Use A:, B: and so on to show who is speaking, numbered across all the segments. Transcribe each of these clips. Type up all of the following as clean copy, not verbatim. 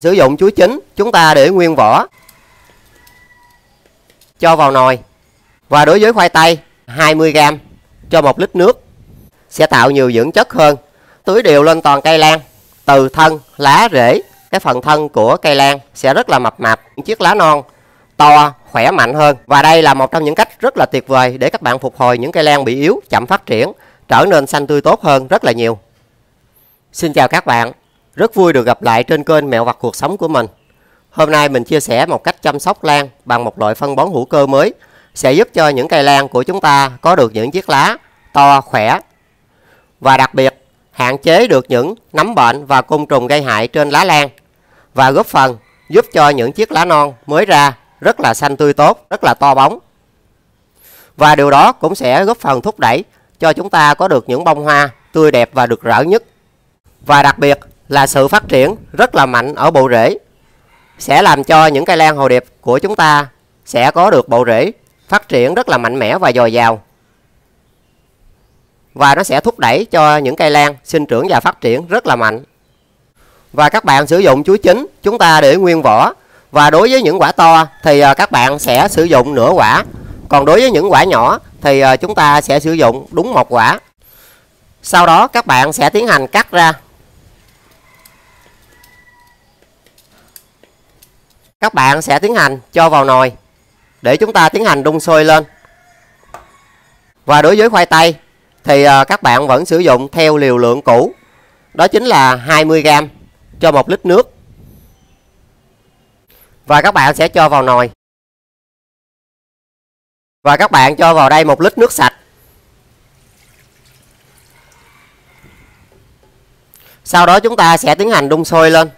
A: Sử dụng chuối chín, chúng ta để nguyên vỏ, cho vào nồi. Và đối với khoai tây, 20g cho 1 lít nước, sẽ tạo nhiều dưỡng chất hơn. Tưới đều lên toàn cây lan, từ thân, lá, rễ. Cái phần thân của cây lan sẽ rất là mập mạp, chiếc lá non to, khỏe mạnh hơn. Và đây là một trong những cách rất là tuyệt vời để các bạn phục hồi những cây lan bị yếu, chậm phát triển, trở nên xanh tươi tốt hơn rất là nhiều. Xin chào các bạn, rất vui được gặp lại trên kênh Mẹo Vặt Cuộc Sống của mình. Hôm nay mình chia sẻ một cách chăm sóc lan bằng một loại phân bón hữu cơ mới, sẽ giúp cho những cây lan của chúng ta có được những chiếc lá to, khỏe. Và đặc biệt, hạn chế được những nấm bệnh và côn trùng gây hại trên lá lan. Và góp phần giúp cho những chiếc lá non mới ra rất là xanh tươi tốt, rất là to bóng. Và điều đó cũng sẽ góp phần thúc đẩy cho chúng ta có được những bông hoa tươi đẹp và rực rỡ nhất. Và đặc biệt là sự phát triển rất là mạnh ở bộ rễ, sẽ làm cho những cây lan hồ điệp của chúng ta sẽ có được bộ rễ phát triển rất là mạnh mẽ và dồi dào. Và nó sẽ thúc đẩy cho những cây lan sinh trưởng và phát triển rất là mạnh. Và các bạn sử dụng chuối chín, chúng ta để nguyên vỏ. Và đối với những quả to thì các bạn sẽ sử dụng nửa quả. Còn đối với những quả nhỏ thì chúng ta sẽ sử dụng đúng 1 quả. Sau đó các bạn sẽ tiến hành cắt ra. Các bạn sẽ tiến hành cho vào nồi để chúng ta tiến hành đun sôi lên. Và đối với khoai tây thì các bạn vẫn sử dụng theo liều lượng cũ, đó chính là 20g cho 1 lít nước. Và các bạn sẽ cho vào nồi. Và các bạn cho vào đây 1 lít nước sạch. Sau đó chúng ta sẽ tiến hành đun sôi lên.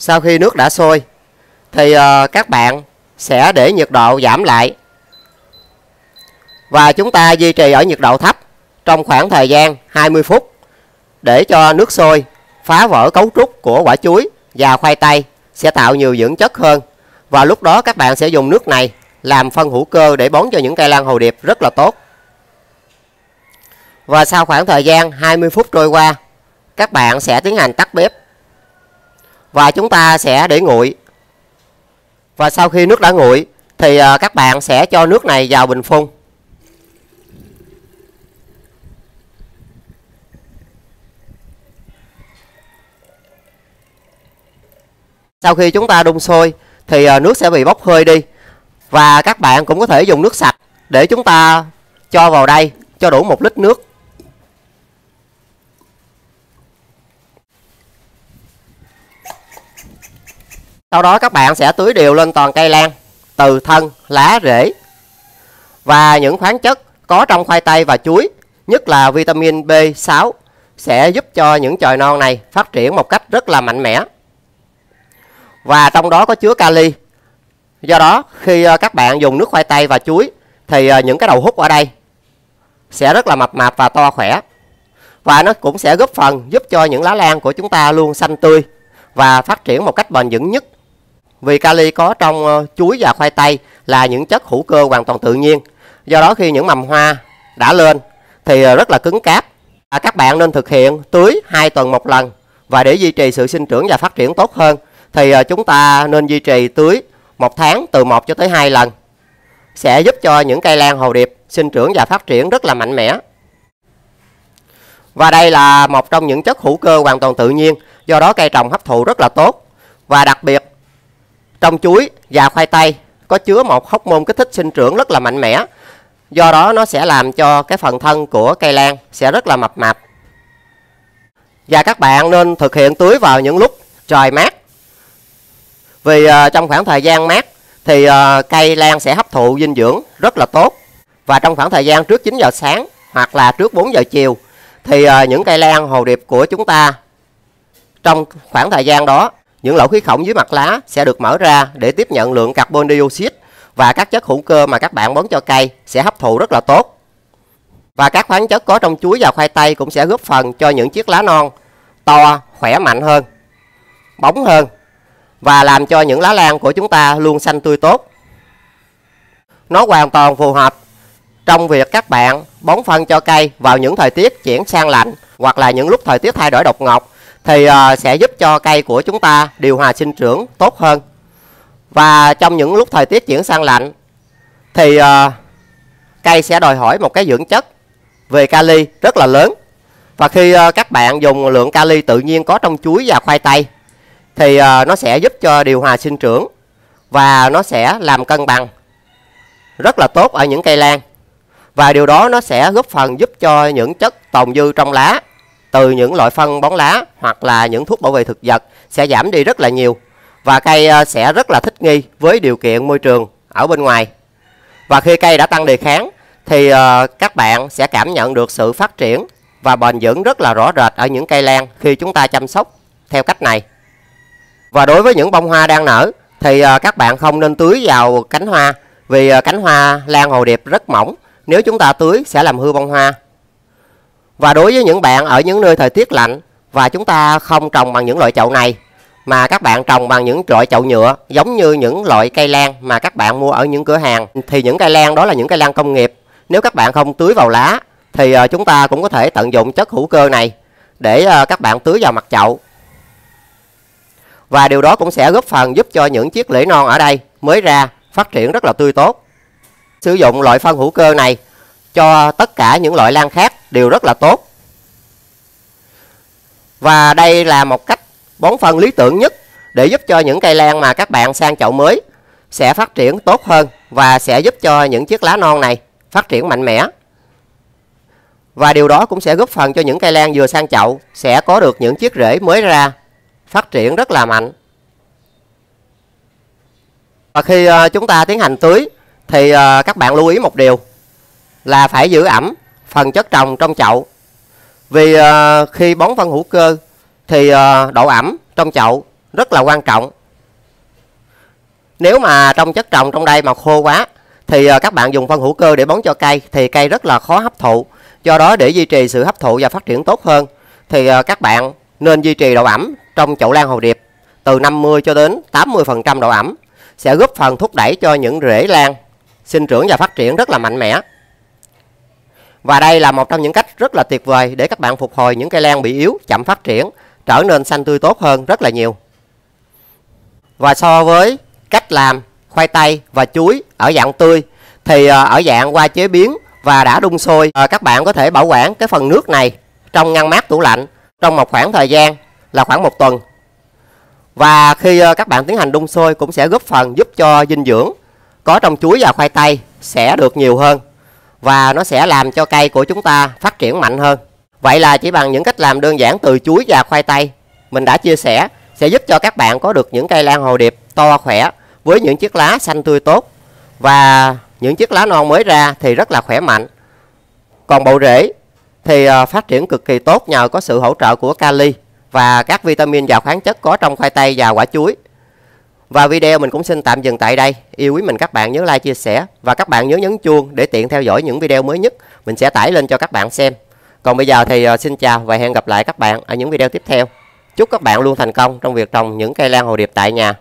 A: Sau khi nước đã sôi thì các bạn sẽ để nhiệt độ giảm lại. Và chúng ta duy trì ở nhiệt độ thấp trong khoảng thời gian 20 phút để cho nước sôi phá vỡ cấu trúc của quả chuối và khoai tây, sẽ tạo nhiều dưỡng chất hơn. Và lúc đó các bạn sẽ dùng nước này làm phân hữu cơ để bón cho những cây lan hồ điệp rất là tốt. Và sau khoảng thời gian 20 phút trôi qua, các bạn sẽ tiến hành tắt bếp. Và chúng ta sẽ để nguội. Và sau khi nước đã nguội thì các bạn sẽ cho nước này vào bình phun. Sau khi chúng ta đun sôi thì nước sẽ bị bốc hơi đi. Và các bạn cũng có thể dùng nước sạch để chúng ta cho vào đây cho đủ 1 lít nước. Sau đó các bạn sẽ tưới đều lên toàn cây lan, từ thân, lá, rễ. Và những khoáng chất có trong khoai tây và chuối, nhất là vitamin B6, sẽ giúp cho những chồi non này phát triển một cách rất là mạnh mẽ. Và trong đó có chứa kali. Do đó khi các bạn dùng nước khoai tây và chuối thì những cái đầu hút ở đây sẽ rất là mập mạp và to khỏe. Và nó cũng sẽ góp phần giúp cho những lá lan của chúng ta luôn xanh tươi và phát triển một cách bền vững nhất. Vì kali có trong chuối và khoai tây là những chất hữu cơ hoàn toàn tự nhiên. Do đó khi những mầm hoa đã lên thì rất là cứng cáp. Các bạn nên thực hiện tưới 2 tuần một lần. Và để duy trì sự sinh trưởng và phát triển tốt hơn thì chúng ta nên duy trì tưới 1 tháng từ 1 cho tới 2 lần. Sẽ giúp cho những cây lan hồ điệp sinh trưởng và phát triển rất là mạnh mẽ. Và đây là một trong những chất hữu cơ hoàn toàn tự nhiên. Do đó cây trồng hấp thụ rất là tốt. Và đặc biệt trong chuối và khoai tây có chứa một hormone kích thích sinh trưởng rất là mạnh mẽ. Do đó nó sẽ làm cho cái phần thân của cây lan sẽ rất là mập mạp. Và các bạn nên thực hiện tưới vào những lúc trời mát. Vì trong khoảng thời gian mát thì cây lan sẽ hấp thụ dinh dưỡng rất là tốt. Và trong khoảng thời gian trước 9 giờ sáng hoặc là trước 4 giờ chiều thì những cây lan hồ điệp của chúng ta, trong khoảng thời gian đó, những lỗ khí khổng dưới mặt lá sẽ được mở ra để tiếp nhận lượng carbon dioxide và các chất hữu cơ mà các bạn bón cho cây sẽ hấp thụ rất là tốt. Và các khoáng chất có trong chuối và khoai tây cũng sẽ góp phần cho những chiếc lá non to, khỏe mạnh hơn, bóng hơn, và làm cho những lá lan của chúng ta luôn xanh tươi tốt. Nó hoàn toàn phù hợp trong việc các bạn bón phân cho cây vào những thời tiết chuyển sang lạnh hoặc là những lúc thời tiết thay đổi đột ngột. thì sẽ giúp cho cây của chúng ta điều hòa sinh trưởng tốt hơn. Và trong những lúc thời tiết chuyển sang lạnh thì cây sẽ đòi hỏi một cái dưỡng chất về kali rất là lớn. Và khi các bạn dùng lượng kali tự nhiên có trong chuối và khoai tây thì nó sẽ giúp cho điều hòa sinh trưởng và nó sẽ làm cân bằng rất là tốt ở những cây lan. Và điều đó nó sẽ góp phần giúp cho những chất tồn dư trong lá từ những loại phân bón lá hoặc là những thuốc bảo vệ thực vật sẽ giảm đi rất là nhiều. Và cây sẽ rất là thích nghi với điều kiện môi trường ở bên ngoài. Và khi cây đã tăng đề kháng thì các bạn sẽ cảm nhận được sự phát triển và bền vững rất là rõ rệt ở những cây lan khi chúng ta chăm sóc theo cách này. Và đối với những bông hoa đang nở thì các bạn không nên tưới vào cánh hoa, vì cánh hoa lan hồ điệp rất mỏng, nếu chúng ta tưới sẽ làm hư bông hoa. Và đối với những bạn ở những nơi thời tiết lạnh và chúng ta không trồng bằng những loại chậu này mà các bạn trồng bằng những loại chậu nhựa giống như những loại cây lan mà các bạn mua ở những cửa hàng, thì những cây lan đó là những cây lan công nghiệp. Nếu các bạn không tưới vào lá thì chúng ta cũng có thể tận dụng chất hữu cơ này để các bạn tưới vào mặt chậu. Và điều đó cũng sẽ góp phần giúp cho những chiếc rễ non ở đây mới ra phát triển rất là tươi tốt. Sử dụng loại phân hữu cơ này cho tất cả những loại lan khác đều rất là tốt. Và đây là một cách bón phân lý tưởng nhất để giúp cho những cây lan mà các bạn sang chậu mới sẽ phát triển tốt hơn và sẽ giúp cho những chiếc lá non này phát triển mạnh mẽ. Và điều đó cũng sẽ góp phần cho những cây lan vừa sang chậu sẽ có được những chiếc rễ mới ra phát triển rất là mạnh. Và khi chúng ta tiến hành tưới thì các bạn lưu ý một điều là phải giữ ẩm phần chất trồng trong chậu. Vì khi bón phân hữu cơ thì độ ẩm trong chậu rất là quan trọng. Nếu mà trong chất trồng trong đây mà khô quá thì các bạn dùng phân hữu cơ để bón cho cây thì cây rất là khó hấp thụ. Do đó để duy trì sự hấp thụ và phát triển tốt hơn thì các bạn nên duy trì độ ẩm trong chậu lan hồ điệp từ 50 cho đến 80% độ ẩm sẽ góp phần thúc đẩy cho những rễ lan sinh trưởng và phát triển rất là mạnh mẽ. Và đây là một trong những cách rất là tuyệt vời để các bạn phục hồi những cây lan bị yếu, chậm phát triển, trở nên xanh tươi tốt hơn rất là nhiều. Và so với cách làm khoai tây và chuối ở dạng tươi thì ở dạng qua chế biến và đã đun sôi, các bạn có thể bảo quản cái phần nước này trong ngăn mát tủ lạnh trong một khoảng thời gian là khoảng 1 tuần. Và khi các bạn tiến hành đun sôi cũng sẽ góp phần giúp cho dinh dưỡng có trong chuối và khoai tây sẽ được nhiều hơn. Và nó sẽ làm cho cây của chúng ta phát triển mạnh hơn. Vậy là chỉ bằng những cách làm đơn giản từ chuối và khoai tây mình đã chia sẻ sẽ giúp cho các bạn có được những cây lan hồ điệp to khỏe với những chiếc lá xanh tươi tốt. Và những chiếc lá non mới ra thì rất là khỏe mạnh. Còn bộ rễ thì phát triển cực kỳ tốt nhờ có sự hỗ trợ của kali và các vitamin và khoáng chất có trong khoai tây và quả chuối. Và video mình cũng xin tạm dừng tại đây. Yêu quý mình các bạn nhớ like, chia sẻ và các bạn nhớ nhấn chuông để tiện theo dõi những video mới nhất mình sẽ tải lên cho các bạn xem. Còn bây giờ thì xin chào và hẹn gặp lại các bạn ở những video tiếp theo. Chúc các bạn luôn thành công trong việc trồng những cây lan hồ điệp tại nhà.